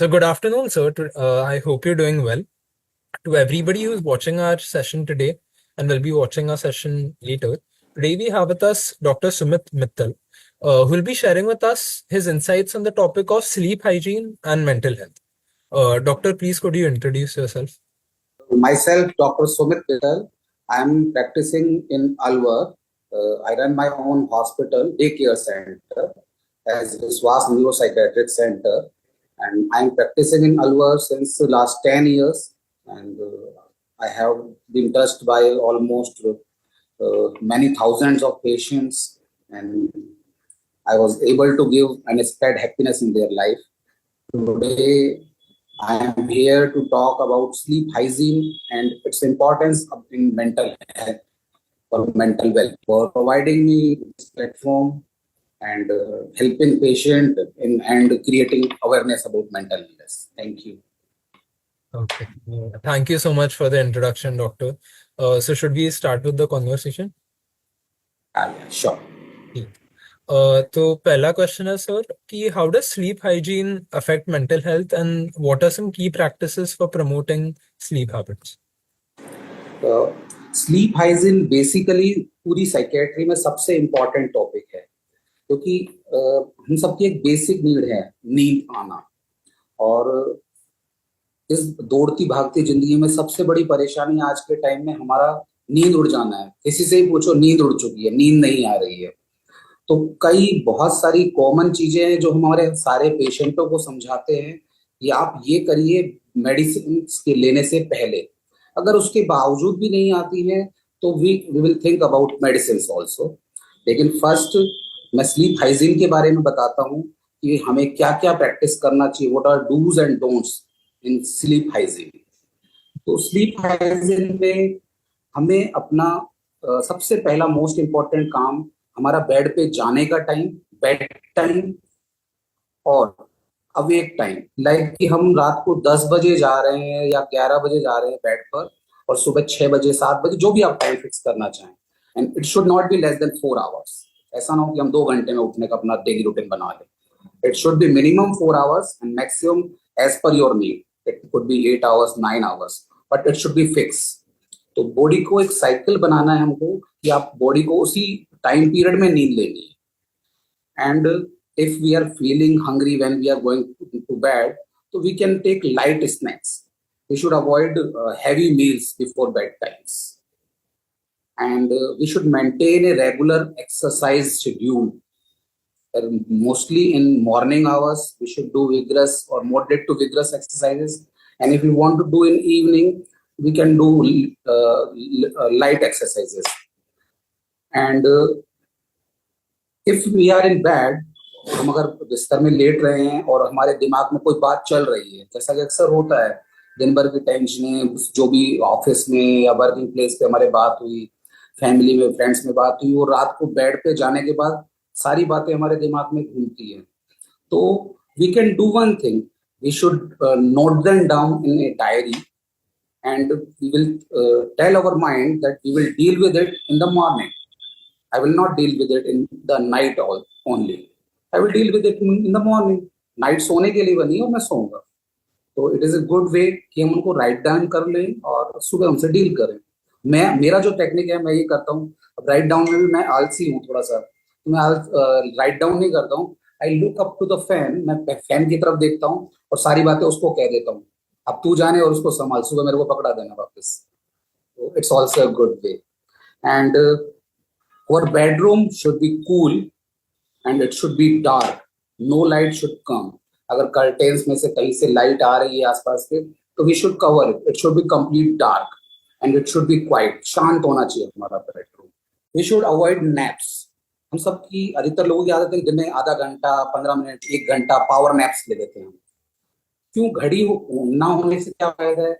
So good afternoon, sir. I hope you're doing well. To everybody who's watching our session today and will be watching our session later, today we have with us Dr. Sumit Mittal, who will be sharing with us his insights on the topic of sleep hygiene and mental health. Doctor, please could you introduce yourself? Myself, Dr. Sumit Mittal. I'm practicing in Alwar. I run my own hospital, daycare center, as Viswas Neuropsychiatric Center. And I'm practicing in Alwar since the last 10 years. And I have been touched by almost many thousands of patients. And I was able to give and spread happiness in their life. Today, I am here to talk about sleep hygiene and its importance in mental health or mental well. For providing me this platform and helping patient and creating awareness about mental illness. Thank you. Okay. Thank you so much for the introduction, Doctor. So should we start with the conversation? Yeah, sure. तो पहला question है sir कि how does sleep hygiene affect mental health and what are some key practices for promoting sleep habits? Sleep hygiene basically पूरी psychiatry में सबसे important topic है, क्योंकि हम सबकी एक बेसिक नीड है नींद आना। और इस दौड़ती भागती जिंदगी में सबसे बड़ी परेशानी आज के टाइम में हमारा नींद उड़ जाना है। किसी से ही पूछो नींद उड़ चुकी है, नींद नहीं आ रही है। तो कई बहुत सारी कॉमन चीजें हैं जो हमारे सारे पेशेंटों को समझाते हैं कि आप ये करिए मेडिसिन के लेने से पहले। अगर उसके बावजूद भी नहीं आती है तो we will think about medicine also. लेकिन फर्स्ट मैं स्लीप हाइजीन के बारे में बताता हूँ कि हमें क्या क्या प्रैक्टिस करना चाहिए, what are dos and don'ts in sleep hygiene. तो स्लीप हाइजीन में हमें अपना सबसे पहला मोस्ट इम्पोर्टेंट काम हमारा बेड पे जाने का टाइम, बेड टाइम और अवेक टाइम। लाइक कि हम रात को 10 बजे जा रहे हैं या 11 बजे जा रहे हैं बेड पर और सुबह 6 बजे 7 बजे जो भी आप टाइम फिक्स करना चाहें, and it should not be less than 4 hours. ऐसा ना हो कि हम 2 घंटे में उठने का अपना डेली रूटीन बना लें। It should be minimum 4 hours and maximum as per your need. It could be 8 hours 9 hours, but it should be fix. तो बॉडी को एक साइकिल बनाना है हमको कि आप बॉडी को उसी टाइम पीरियड में नींद लेनी है। And if we are feeling hungry when we are going to bed, so we can take light snacks. We should avoid heavy meals before bed times. And we should maintain a regular exercise schedule. Mostly in morning hours, we should do vigorous or moderate to vigorous exercises. And if we want to do in evening, we can do light exercises. And if we are in bed, हम अगर बिस्तर में late रहे हैं और हमारे दिमाग में कोई बात चल रही है, जैसा कि अक्सर होता है, दिन भर की टेंशन जो भी ऑफिस में या वर्किंग प्लेस पे हमारे बात हुई, फैमिली में फ्रेंड्स में बात हुई, और रात को बेड पे जाने के बाद सारी बातें हमारे दिमाग में घूमती है। तो we can do one thing, we should note them down in a diary and we will tell our mind that we will deal with it in the morning. I will not deal with it in the night only. I will deal with it in the morning. Night सोने के लिए बनी है और मैं सोऊंगा। तो it is a good way कि हम उनको राइट डाउन कर लें और सुबह उनसे डील करें। मेरा जो टेक्निक है मैं ये करता हूँ। अब राइट डाउन में भी मैं आलसी हूँ थोड़ा सा, तो मैं राइट डाउन नहीं करता हूँ। I look up to the fan, मैं फैन की तरफ देखता हूँ और सारी बातें उसको कह देता हूँ, अब तू जाने और उसको संभाल, सुबह मेरे को पकड़ा देना वापस। तो it's also a good way. And our bedroom should be cool and it should be dark. No light should come. अगर कर्टेन्स में से कहीं से लाइट आ रही है आसपास के, तो we should cover it. It should be complete dark and it should be quiet. शांत होना चाहिए हमारा bedroom. We should avoid naps. हम सबकी अधिकतर लोगों की आदत है दिन में आधा घंटा 15 मिनट 1 घंटा पावर नैप्स ले लेते हैं। क्यों? घड़ी ना होने से क्या फायदा है?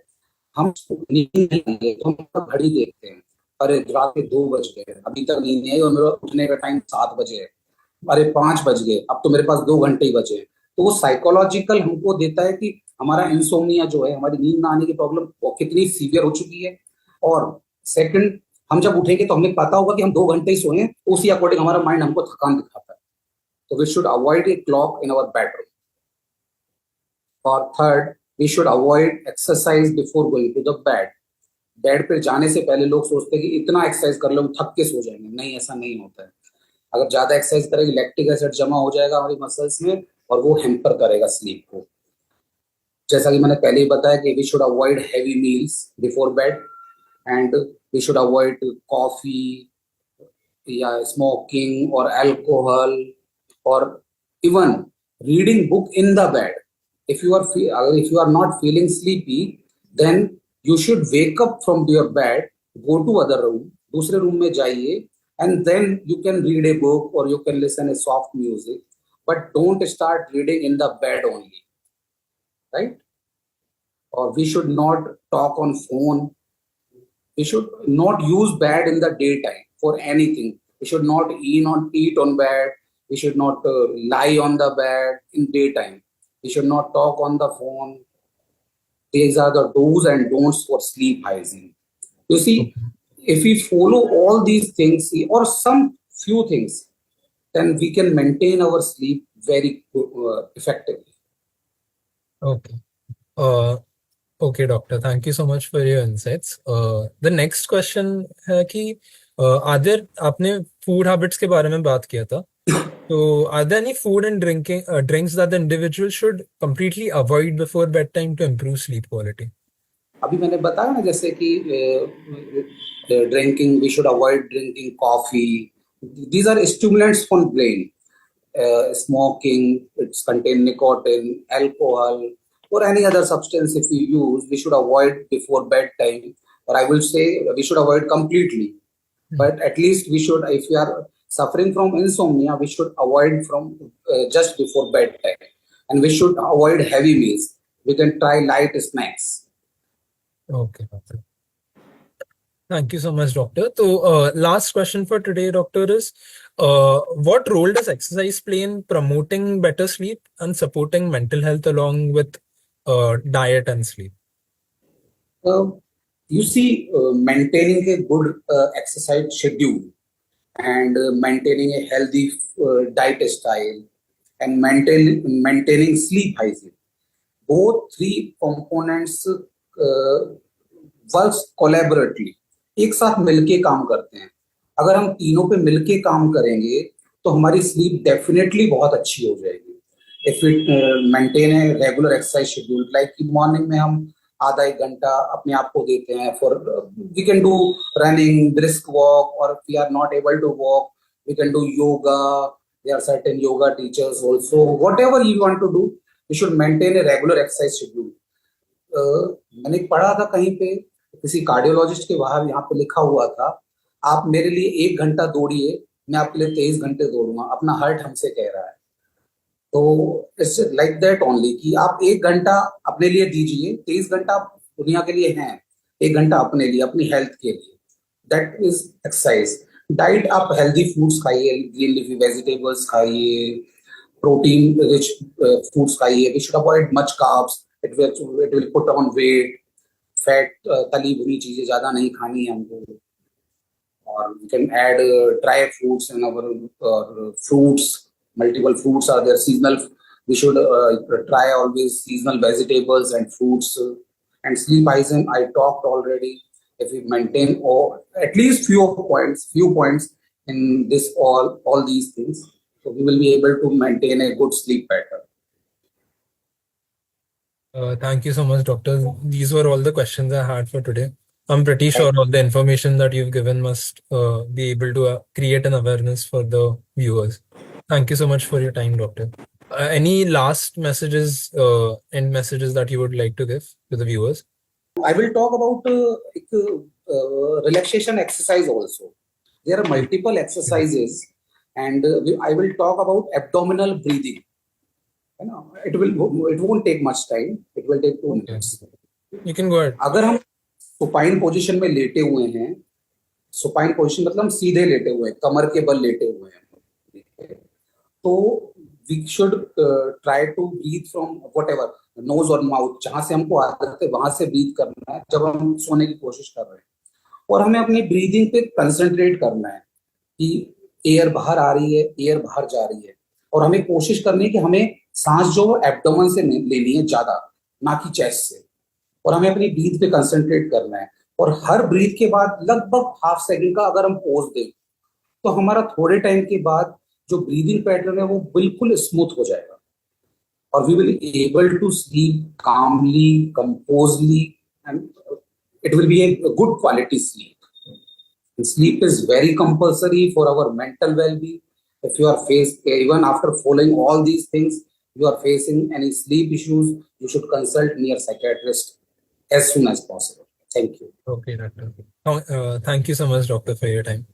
हम नींद नहीं आएंगे तो हम घड़ी देखते हैं, अरे रात के 2 बज गए, अभी तक नींद नहीं आई और मेरा उठने का टाइम 7 बजे है, अरे 5 बज गए, अब तो मेरे पास 2 घंटे ही बचे। तो वो साइकोलॉजिकल हमको देता है कि हमारा इंसोम्निया जो है, हमारी नींद ना आने की प्रॉब्लम वो कितनी सीवियर हो चुकी है। और सेकंड, हम जब उठेंगे तो हमें पता होगा कि हम 2 घंटे ही सोए, उसी अकॉर्डिंग हमारा माइंड हमको थकान दिखाता है। तो we should avoid a clock in our bedroom. और third, we should avoid exercise before going to the bed. Bed पे जाने से पहले लोग सोचते हैं कि इतना एक्सरसाइज कर लो हम थक के सो जाएंगे. नहीं, ऐसा नहीं होता है. अगर ज्यादा एक्सरसाइज करेंगे लैक्टिक एसिड जमा हो जाएगा हमारी मसल्स में और वो हेम्पर करेगा स्लीप को. जैसा कि मैंने पहले ही बताया कि we should avoid heavy meals before bed and we should avoid coffee या स्मोकिंग और अल्कोहल और even reading book in the bed. If you are not feeling sleepy, then you should wake up from your bed, go to other room, दूसरे room में जाइए, and then you can read a book or you can listen a soft music, but don't start reading in the bed only, right? Or we should not talk on phone. We should not use bed in the daytime for anything. We should not eat on bed. We should not lie on the bed in daytime. We should not talk on the phone. These are the do's and don'ts for sleep hygiene. You see, if we follow all these things or some few things, then we can maintain our sleep very effectively. Okay. Uh, okay, doctor. Thank you so much for your insights. The next question है कि आदिर आपने food habits के बारे में बात किया था. So, are there any food and drinks that the individual should completely avoid before bedtime to improve sleep quality? अभी मैंने बताया ना जैसे कि drinking, we should avoid drinking coffee. These are stimulants for brain. Smoking, it's contain nicotine, alcohol, or any other substance if we use, we should avoid before bedtime. Or I will say we should avoid completely. But at least we should, if we are suffering from insomnia, we should avoid from just before bedtime. And we should avoid heavy meals. We can try light snacks. Okay, doctor. Thank you so much, doctor. So, last question for today, doctor, is what role does exercise play in promoting better sleep and supporting mental health along with diet and sleep? You see, maintaining a good exercise schedule and maintaining a healthy diet style and maintaining sleep hygiene, both three components works collaboratively, एक साथ मिलके काम करते हैं. अगर हम तीनों पे मिलके काम करेंगे तो हमारी स्लीप डेफिनेटली बहुत अच्छी हो जाएगी. If we maintain a regular exercise schedule, like कि मॉर्निंग में हम आधा एक घंटा अपने आप को देते हैं for, we can do running, brisk walk, और we are not able to walk, we can do yoga. There are certain yoga teachers also. Whatever you want to do, we should maintain a regular exercise schedule. मैंने पढ़ा था कहीं पे, किसी cardiologist के बाहर यहाँ पे लिखा हुआ था, आप मेरे लिए 1 घंटा दौड़िए, मैं आपके लिए 23 घंटे दौड़ूंगा. अपना हार्ट हमसे कह रहा है. तो इट्स लाइक दैट ओनली कि आप 1 घंटा अपने लिए दीजिए, 23 घंटा आप दुनिया के लिए हैं, 1 घंटा अपने लिए, अपनी हेल्थ के लिए. That is exercise. डाइट, आप हेल्दी फूड्स खाइए, ग्रीन लीफी वेजिटेबल्स खाइए, प्रोटीन रिच फूड्स खाइए. We should avoid much carbs. It will put on weight. Fat, तली भुनी चीजें ज्यादा नहीं खानी है हमको. और we can add dry fruits in our fruits. Multiple fruits are there. Seasonal, we should try always seasonal vegetables and fruits. And sleep hygiene, I talked already. If we maintain at least few points in this, all these things, so we will be able to maintain a good sleep pattern. Thank you so much, doctor. These were all the questions I had for today. I'm pretty sure all the information that you've given must be able to create an awareness for the viewers. Thank you so much for your time, doctor. Any last messages, end messages that you would like to give to the viewers? I will talk about relaxation exercise also. There are multiple exercises, and I will talk about abdominal breathing. You know, it won't take much time. It will take 2 minutes. You can go ahead. अगर हम supine position में लेटे हुए हैं, supine position मतलब हम सीधे लेटे हुए हैं, कमर के बल लेटे हुए हैं, तो we should try to breathe from whatever, nose और माउथ, जहां से हमको आदत है वहां से ब्रीथ करना है जब हम सोने की कोशिश कर रहे हैं. और हमें अपनी ब्रीदिंग पे कंसंट्रेट करना है कि एयर बाहर आ रही है, एयर बाहर जा रही है. और हमें कोशिश करनी है कि हमें सांस जो एब्डोमेन से लेनी है ज्यादा, ना कि चेस्ट से, और हमें अपनी ब्रीथ पे कंसंट्रेट करना है। और हर ब्रीथ के बाद लगभग हाफ सेकंड का अगर हम पॉज दें तो हमारा थोड़े टाइम के बाद जो ब्रीदिंग पैटर्न है वो बिल्कुल स्मूथ हो जाएगा, और we will able to sleep calmly, composedly, and it will be a good quality sleep. And sleep is very compulsory for our mental well-being. If you are faced, even after following all these things, you are facing any sleep issues, you should consult near psychiatrist as soon as possible. Thank you. Okay, doctor. Thank you so much, doctor, for your time.